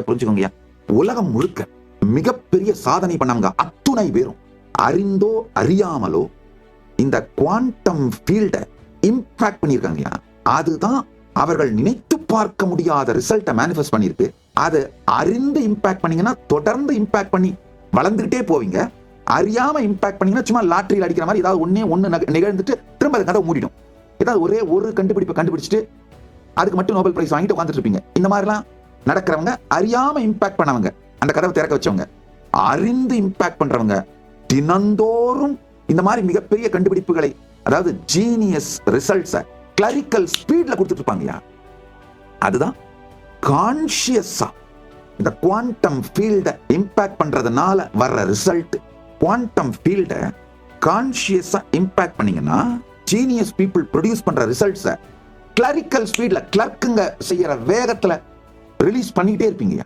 புரிஞ்சுக்கோங்கய்யா, உலகம் முழுக்க மிகப்பெரிய சாதனை பண்ணவங்க அத்துணை பேரும் அறிந்தோ அறியாமலோ இந்த குவாண்டம் ஃபீல்ட இம்பாக்ட் பண்ணியிருக்காங்கய்யா. அதுதான் அவர்கள் நினைத்து பார்க்க முடியாத ரிசல்ட்டை மேனிஃபெஸ்ட் பண்ணிருக்கு. அதை அறிந்து இம்பாக்ட் பண்ணீங்கன்னா தொடர்ந்து இம்பாக்ட் பண்ணி வளர்ந்துகிட்டே போவீங்க. அறியாம இம்பாக்ட் பண்ணீங்கன்னா சும்மா லாட்டரியில் அடிக்கிற மாதிரி ஏதாவது ஒண்ணு நிகழ்ந்துட்டு திரும்ப அது கதை மூடிடும். ஏதாவது ஒரே ஒரு கண்டுபிடிப்பை கண்டுபிடிச்சிட்டு அதுக்கு மட்டும் நோபல் பிரைஸ் வாங்கிட்டு உட்காந்துட்டு இருப்பீங்க. இந்த மாதிரிலாம் நடக்கிறவங்க அறியாம இம்பாக்ட் பண்ணவங்க, அந்த கதவை திறக்க வச்சவங்க. அறிந்து இம்பாக்ட் பண்றவங்க தினந்தோறும் இந்த மாதிரி மிகப்பெரிய கண்டுபிடிப்புகளை, அதாவது ஜீனியஸ் ரிசல்ட்ஸை கிளரிக்கல் ஸ்பீட்ல கொடுத்துட்டு இருப்பாங்க. அதுதான் கான்ஷியஸா இந்த குவாண்டம் ஃபீல்ட இம்பாக்ட் பண்றதுனால வர்ற ரிசல்ட். குவாண்டம் ஃபீல்ட கான்ஷியஸா இம்பாக்ட் பண்ணீங்கன்னா ஜீனியஸ் பீப்புள் ப்ரொடியூஸ் பண்ற ரிசல்ட்ஸை கிளரிக்கல் ஸ்பீட்ல கிளர்க்குங்க செய்யற வேகத்துல ரிலீஸ் பண்ணிக்கிட்டே இருப்பீங்க.